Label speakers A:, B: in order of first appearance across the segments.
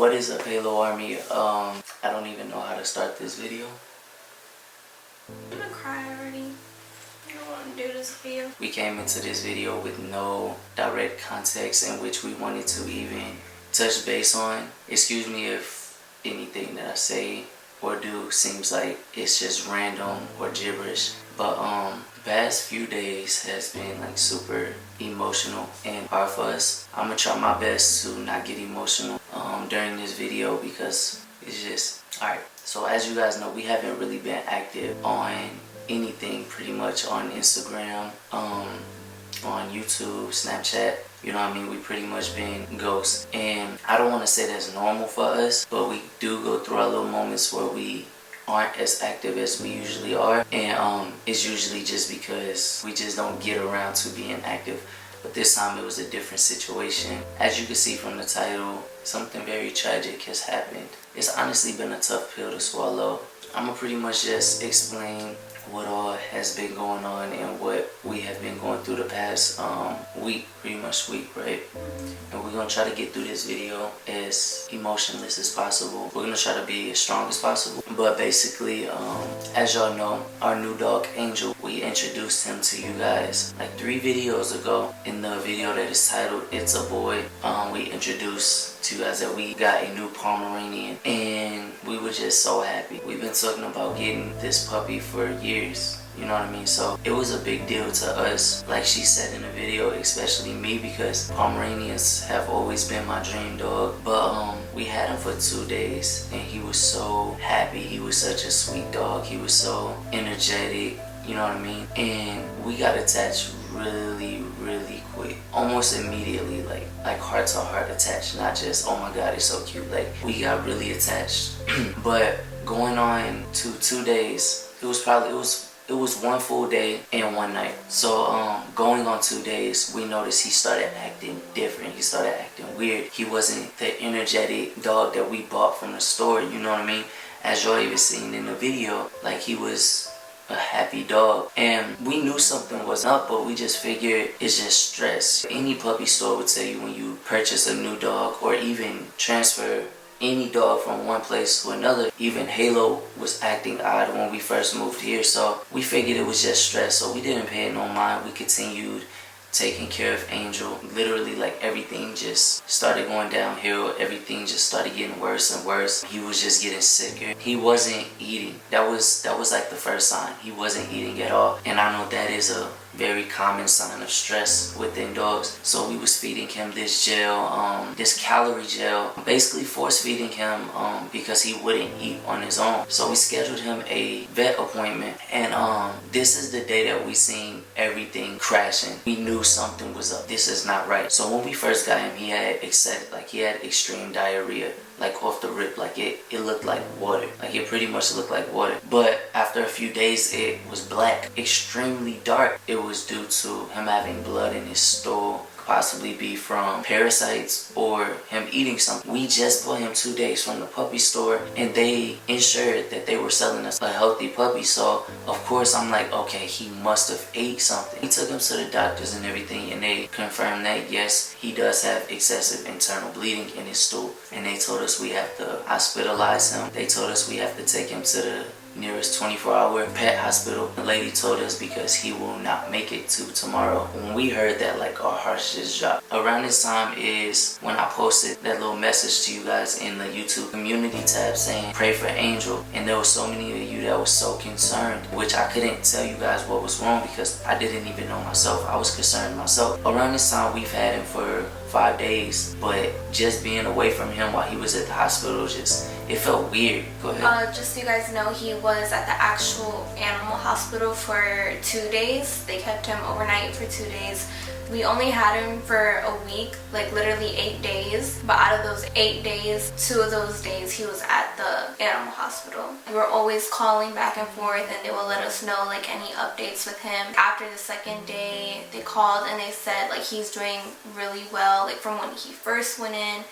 A: What is up, Halo Army? I don't even know how to start this video.
B: I'm gonna cry already. I don't want to do this video.
A: We came into this video with no direct context in which we wanted to even touch base on. Excuse me if anything that I say or do seems like it's just random or gibberish. But the past few days has been like super emotional and hard for us. I'm gonna try my best to not get emotional during this video because it's just alright. So as you guys know, we haven't really been active on anything pretty much on Instagram, on YouTube, Snapchat. You know what I mean? We pretty much been ghosts. And I don't want to say that's normal for us, but we do go through our little moments where we aren't as active as we usually are. And it's usually just because we just don't get around to being active. But this time it was a different situation. As you can see from the title, something very tragic has happened. It's honestly been a tough pill to swallow. I'm gonna pretty much just explain what all has been going on and what we have been going through the past week, pretty much week, right? And we're gonna try to get through this video as emotionless as possible. We're gonna try to be as strong as possible. But basically, as y'all know, our new dog Angel, we introduced him to you guys like 3 videos ago. In the video that is titled "It's a Boy," we introduced to you guys that we got a new Pomeranian, and we were just so happy. We've been talking about getting this puppy for years. You know what I mean? So it was a big deal to us, like she said in the video, especially me, because Pomeranians have always been my dream dog. But we had him for 2 days and he was so happy. He was such a sweet dog. He was so energetic, you know what I mean? And we got attached really quick, almost immediately, like heart to heart attached, not just oh my god it's so cute. Like we got really attached. But going on to 2 days, it was 1 full day and 1 night. So going on 2 days, we noticed he started acting different. He started acting weird. He wasn't the energetic dog that we bought from the store, you know what I mean? As y'all even seen in the video, like he was a happy dog, and we knew something was up, but we just figured it's just stress. Any puppy store would tell you when you purchase a new dog or even transfer any dog from one place to another. Even Halo was acting odd when we first moved here, so we figured it was just stress, so we didn't pay it no mind. We continued taking care of Angel. Literally, like everything just started going downhill. Everything just started getting worse and worse. He was just getting sicker. He wasn't eating. That was like the first sign. He wasn't eating at all, and I know that is a very common sign of stress within dogs. So we was feeding him this gel, this calorie gel, basically force feeding him because he wouldn't eat on his own. So we scheduled him a vet appointment, and this is the day that we seen everything crashing. We knew something was up. This is not right. So when we first got him, he had extreme diarrhea. Like off the rip, like it looked like water. Like it pretty much looked like water. But after a few days, it was black, extremely dark. It was due to him having blood in his stool. Possibly be from parasites or him eating something. We just bought him 2 days from the puppy store, and they ensured that they were selling us a healthy puppy. So of course I'm like, okay, he must have ate something. We took him to the doctors and everything, and they confirmed that yes, he does have excessive internal bleeding in his stool, and they told us we have to hospitalize him. They told us we have to take him to the nearest 24-hour pet hospital. The lady told us because he will not make it to tomorrow. When we heard that, like our hearts just dropped. Around this time is when I posted that little message to you guys in the YouTube community tab saying pray for Angel, and there were so many of you that was so concerned, which I couldn't tell you guys what was wrong because I didn't even know myself. I was concerned myself. Around this time we've had him for 5 days, but just being away from him while he was at the hospital, it felt weird. Go ahead.
B: Just so you guys know, he was at the actual animal hospital for 2 days. They kept him overnight for 2 days. We only had him for a week, like literally 8 days. But out of those 8 days, 2 of those days he was at the animal hospital. We were always calling back and forth, and they would let us know like any updates with him. After the 2nd day, they called and they said like he's doing really well, like from when he first went in.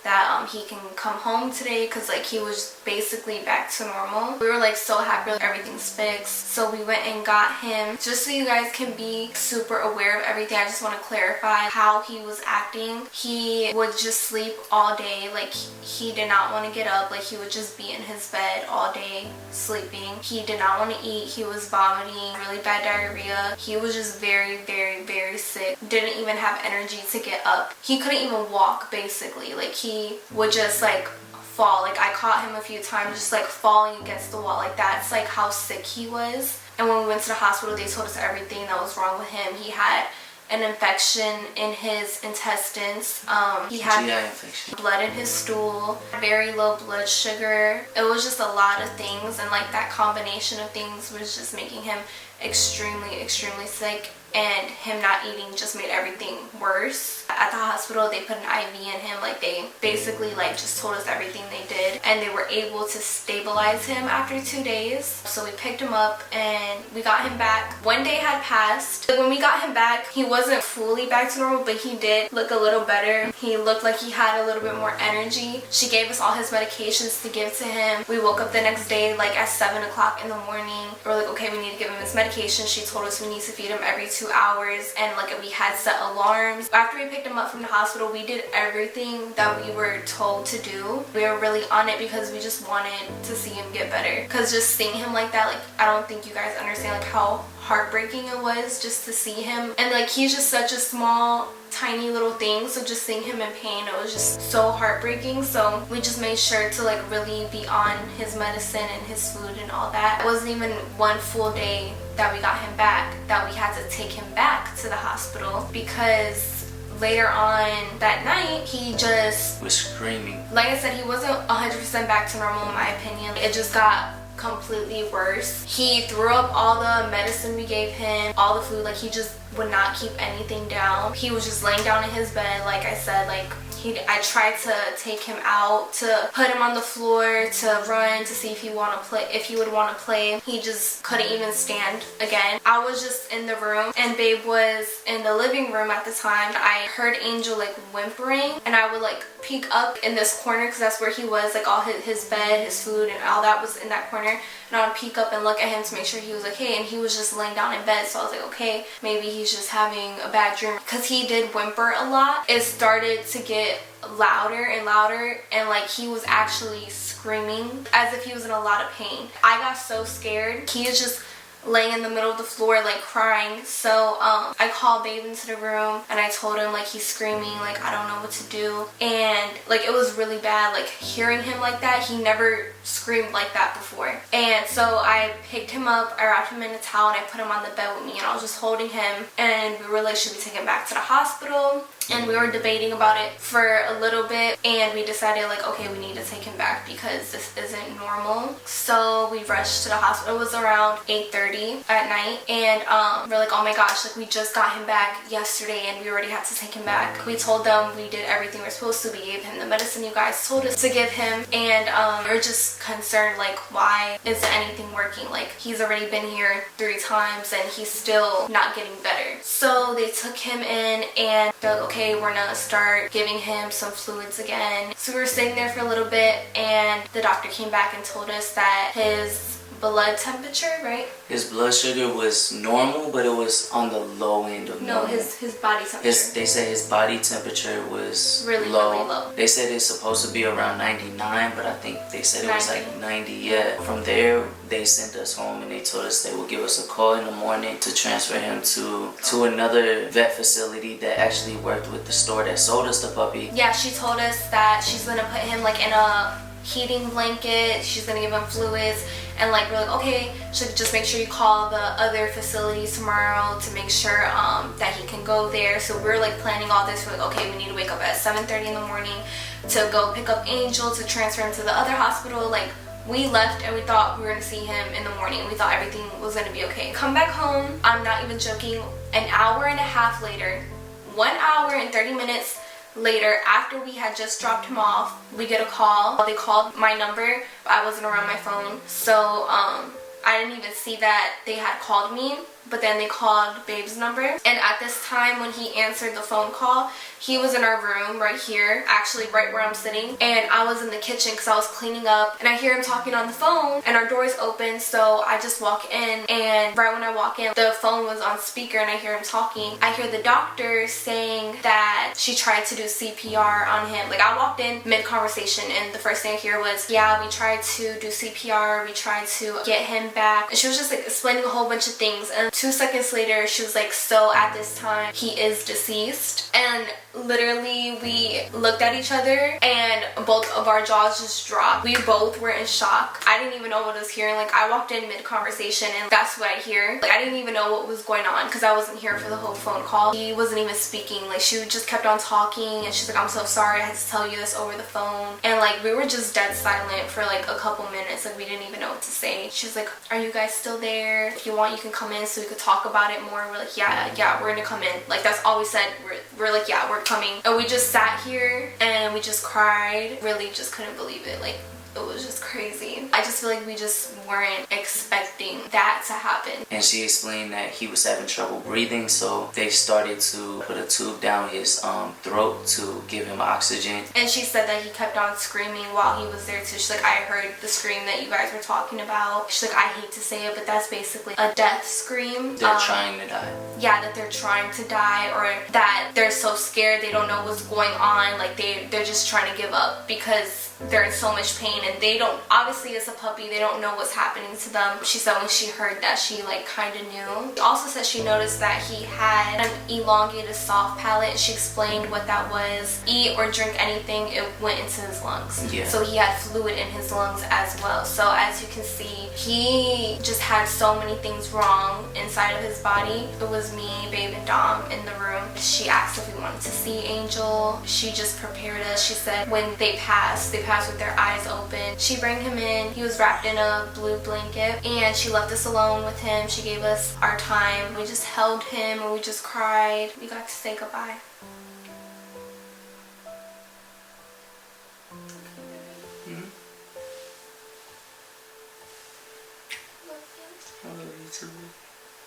B: that he can come home today because like he was basically back to normal. We were like so happy everything's fixed. So we went and got him. Just so you guys can be super aware of everything, I just want to clarify how he was acting. He would just sleep all day. Like he did not want to get up. Like he would just be in his bed all day sleeping. He did not want to eat. He was vomiting, really bad diarrhea. He was just very, very, very sick. Didn't even have energy to get up. He couldn't even walk basically. Like he would just like fall. Like I caught him a few times just like falling against the wall. Like that's like how sick he was. And when we went to the hospital, they told us everything that was wrong with him. He had an infection in his intestines. He had
A: GI infection,
B: blood in his stool, very low blood sugar. It was just a lot of things, and like that combination of things was just making him extremely, extremely sick, and him not eating just made everything worse. At the hospital, they put an IV in him. Like they basically like just told us everything they did, and they were able to stabilize him after 2 days. So we picked him up and we got him back. 1 day had passed. When we got him back, he wasn't fully back to normal, but he did look a little better. He looked like he had a little bit more energy. She gave us all his medications to give to him. We woke up the next day like at 7 o'clock in the morning. We're like, okay, we need to give him his medication. She told us we need to feed him every 2 hours, and like we had set alarms. After we picked him up from the hospital, we did everything that we were told to do. We were really on it because we just wanted to see him get better. Because just seeing him like that, like I don't think you guys understand like how heartbreaking it was just to see him. And like he's just such a small, tiny little thing, so just seeing him in pain, it was just so heartbreaking. So we just made sure to like really be on his medicine and his food and all that. It wasn't even 1 full day that we got him back that we had to take him back to the hospital, because later on that night he just
A: was screaming.
B: Like I said, he wasn't 100% back to normal in my opinion. It just got completely worse. He threw up all the medicine we gave him, all the food. Like he just would not keep anything down. He was just laying down in his bed. Like I said, like I tried to take him out, to put him on the floor, to run, to see if he would want to play. He just couldn't even stand again. I was just in the room and Babe was in the living room at the time. I heard Angel like whimpering, and I would like peek up in this corner because that's where he was. Like all his bed, his food, and all that was in that corner. And I would peek up and look at him to make sure he was okay, and he was just laying down in bed. So I was like, okay, maybe he's just having a bad dream, because he did whimper a lot. It started to get louder and louder, and like he was actually screaming as if he was in a lot of pain. I got so scared. He is just laying in the middle of the floor like crying. So I called Babe into the room and I told him like he's screaming, like I don't know what to do. And like it was really bad, like hearing him like that. He never screamed like that before. And so I picked him up, I wrapped him in a towel, and I put him on the bed with me, and I was just holding him, and we were like, should we take him back to the hospital? And we were debating about it for a little bit, and we decided like, okay, we need to take him back because this isn't normal. So we rushed to the hospital. It was around 8:30 at night, and we're like, oh my gosh, like we just got him back yesterday and we already had to take him back. We told them we did everything we're supposed to. We gave him the medicine you guys told us to give him, and we're just concerned like, why isn't anything working? Like he's already been here 3 times and he's still not getting better. So they took him in and they're like, okay, we're gonna start giving him some fluids again. So we were sitting there for a little bit, and the doctor came back and told us that his blood temperature, right?
A: His blood sugar was normal, but it was on the low end of normal.
B: No, his body temperature.
A: They said his body temperature was
B: really
A: low.
B: Really low.
A: They said it's supposed to be around 99, but I think they said
B: 90.
A: it was like 90. Yeah. From there, they sent us home and they told us they would give us a call in the morning to transfer him to another vet facility that actually worked with the store that sold us the puppy.
B: Yeah, she told us that she's gonna put him like in a heating blanket. She's gonna give him fluids, and like we're like, okay, so just make sure you call the other facilities tomorrow to make sure that he can go there. So we're like planning all this. We're like, okay, we need to wake up at 7:30 in the morning to go pick up Angel to transfer him to the other hospital. Like we left and we thought we were gonna see him in the morning. We thought everything was gonna be okay. Come back home, I'm not even joking, an hour and a half later, 1 hour and 30 minutes later, after we had just dropped him off, we get a call. They called my number, but I wasn't around my phone, so I didn't even see that they had called me. but then they called Babe's number. And at this time when he answered the phone call, he was in our room right here, actually right where I'm sitting, and I was in the kitchen because I was cleaning up, and I hear him talking on the phone, and our door is open, so I just walk in, and right when I walk in, the phone was on speaker, and I hear him talking. I hear the doctor saying that she tried to do CPR on him. Like, I walked in mid-conversation, and the first thing I hear was, yeah, we tried to do CPR, we tried to get him back, and she was just like explaining a whole bunch of things, and 2 seconds later, she was like, so at this time, he is deceased. And literally we looked at each other and both of our jaws just dropped. We both were in shock. I didn't even know what I was hearing. Like, I walked in mid-conversation and that's what I hear. Like, I didn't even know what was going on because I wasn't here for the whole phone call. He wasn't even speaking. Like, she just kept on talking and she's like, I'm so sorry, I had to tell you this over the phone. And like, we were just dead silent for like a couple minutes. Like, we didn't even know what to say. She's like, are you guys still there? If you want, you can come in so we could talk about it more. We're like, yeah, we're gonna come in. Like, that's all we said. We're like, yeah, we're coming. And we just sat here and we just cried. Really just couldn't believe it. Like, it was just crazy. I just feel like we just weren't expecting that to happen.
A: And she explained that he was having trouble breathing, so they started to put a tube down his throat to give him oxygen.
B: And she said that he kept on screaming while he was there too. She's like, I heard the scream that you guys were talking about. She's like, I hate to say it, but that's basically a death scream.
A: They're trying to die.
B: Yeah, that they're trying to die, or that they're so scared they don't know what's going on. Like, they're just trying to give up because they're in so much pain and they don't, obviously as a puppy, they don't know what's happening to them. She said when she heard that, she like kind of knew. She also said she noticed that he had an elongated soft palate. She explained what that was. Eat or drink anything, it went into his lungs.
A: Yeah.
B: So he had fluid in his lungs as well. So as you can see, he just had so many things wrong inside of his body. It was me, Babe, and Dom in the room. She asked if we wanted to see Angel. She just prepared us. She said when they passed with their eyes open. She brought him in. He was wrapped in a blue blanket and she left us alone with him. She gave us our time. We just held him and we just cried. We got to say goodbye.
A: Mm-hmm. I love you too.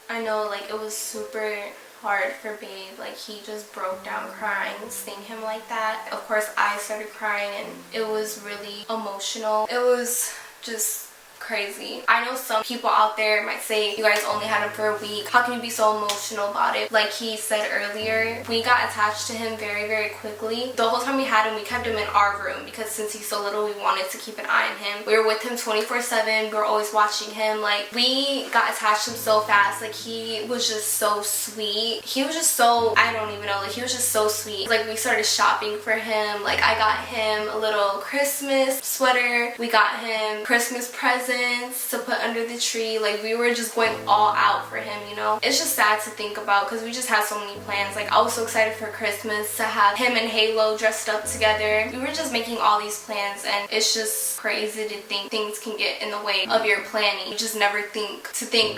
B: I know, like, it was super hard for Babe. Like, he just broke down crying seeing him like that. Of course, I started crying and it was really emotional. It was just crazy. I know some people out there might say, you guys only had him for a week. How can you be so emotional about it? Like he said earlier, we got attached to him very, very quickly. The whole time we had him, we kept him in our room because since he's so little, we wanted to keep an eye on him. We were with him 24/7. We were always watching him. Like, we got attached to him so fast. Like, he was just so sweet. He was just so, I don't even know, like, he was just so sweet. Like, we started shopping for him. Like, I got him a little Christmas sweater. We got him Christmas presents to put under the tree. Like, we were just going all out for him, you know. It's just sad to think about because we just had so many plans. Like, I was so excited for Christmas to have him and Halo dressed up together. We were just making all these plans and it's just crazy to think things can get in the way of your planning. You just never think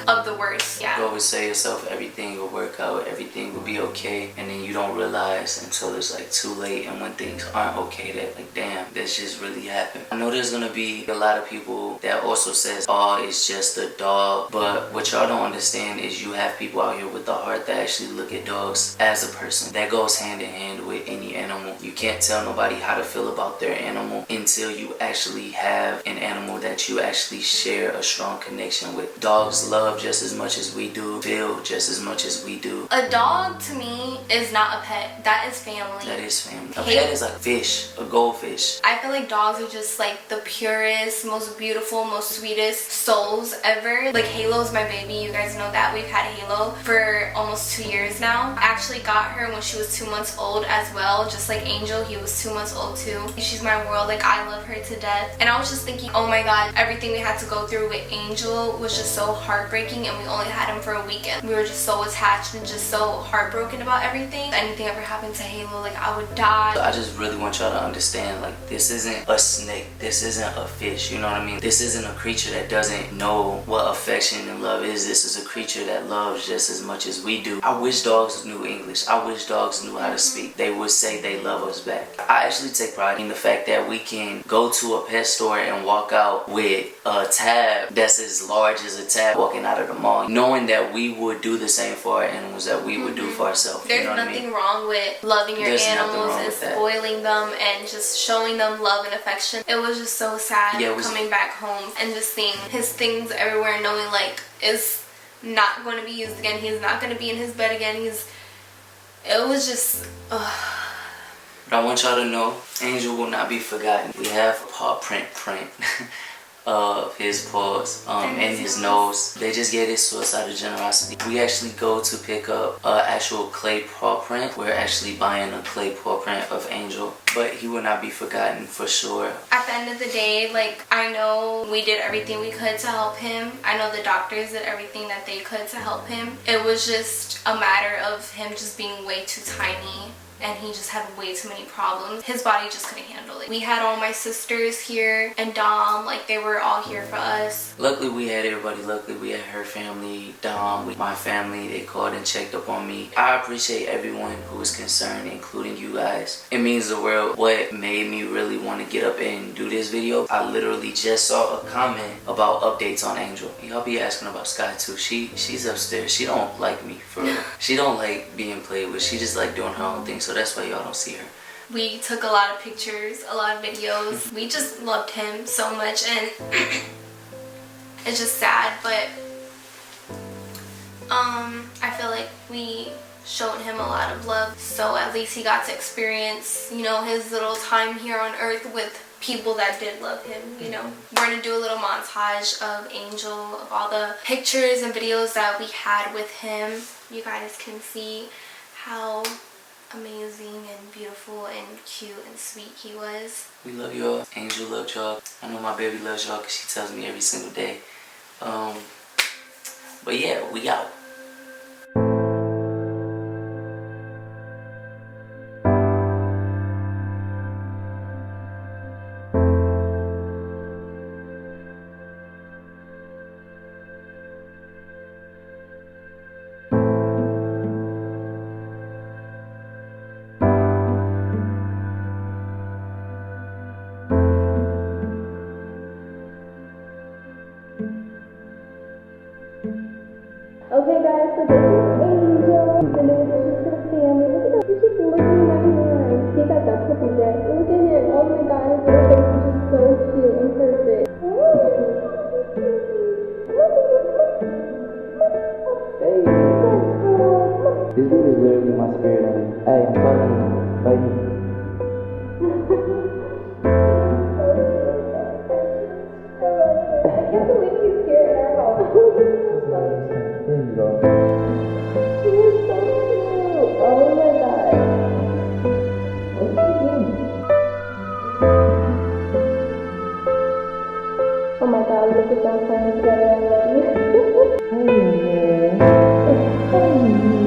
B: of the worst. Yeah.
A: You always say to yourself, everything will work out, everything will be okay, and then you don't realize until it's like too late, and when things aren't okay, that like, damn, this just really happened. I know there's gonna be a lot of people that also says, oh, it's just a dog, but what y'all don't understand is you have people out here with the heart that actually look at dogs as a person. That goes hand in hand with any animal. You can't tell nobody how to feel about their animal until you actually have an animal that you actually share a strong connection with. Dogs love just as much as we do, feel just as much as we do.
B: A dog to me is not a pet. That is family.
A: That is family. A pet is like a fish, a goldfish.
B: I feel like dogs are just like the purest, most beautiful, most sweetest souls ever. Like, Halo's my baby. You guys know that. We've had Halo for almost 2 years now. I actually got her when she was 2 months old as well. Just like Angel, he was 2 months old too. She's my world. Like, I love her to death. And I was just thinking, oh my god, everything we had to go through with Angel was just so heartbreaking, and we only had him for a weekend. We were just so attached and just so heartbroken about everything. If anything ever happened to Halo, like, I would die.
A: I just really want y'all to understand, like, this isn't a snake. This isn't a fish. You know what I mean? This isn't a creature that doesn't know what affection and love is. This is a creature that loves just as much as we do. I wish dogs knew English. I wish dogs knew how to speak. They would say they love us us back. I actually take pride in the fact that we can go to a pet store and walk out with a tab that's as large as a tab walking out of the mall, knowing that we would do the same for our animals that we would do for ourselves.
B: There's nothing wrong with loving your animals and spoiling them and just showing them love and affection. It was just so sad coming back home and just seeing his things everywhere and knowing like it's not going to be used again. He's not going to be in his bed again. It was just
A: But I want y'all to know, Angel will not be forgotten. We have a paw print of his paws and his nose. They just gave this to us out of generosity. We actually go to pick up an actual clay paw print. We're actually buying a clay paw print of Angel, but he will not be forgotten for sure.
B: At the end of the day, like, I know we did everything we could to help him. I know the doctors did everything that they could to help him. It was just a matter of him just being way too tiny. And he just had way too many problems. His body just couldn't handle it. We had all my sisters here and Dom, like they were all here for us.
A: Luckily we had everybody. Luckily we had her family, Dom, my family. They called and checked up on me. I appreciate everyone who was concerned, including you guys. It means the world. What made me really want to get up and do this video, I literally just saw a comment about updates on Angel. Y'all be asking about Sky too. She's upstairs. She don't like me for real. She don't like being played with. She just like doing her own thing. So that's why y'all don't see her.
B: We took a lot of pictures, a lot of videos. We just loved him so much and it's just sad, but I feel like we showed him a lot of love. So at least he got to experience, you know, his little time here on earth with people that did love him, you know. We're gonna do a little montage of Angel, of all the pictures and videos that we had with him. You guys can see how amazing and beautiful and cute and sweet he was.
A: We love y'all. Angel loved y'all. I know my baby loves y'all because she tells me every single day. But yeah, we out.
B: Okay guys, so this is Angel, the new addition to the family. Look at that, he's just looking at him. He got that puppy breath. Look at him, oh my god, his little face is just so cute and perfect.
A: Hey, this dude is literally my spirit animal. Hey, I'm talking to you. Bite me.
B: I can't believe he's here in our house.
A: There you go.
B: He is so cute. Oh my god.
A: What's he doing?
B: Oh my god, look at them playing together. I love you.
A: Hey, man. Hey.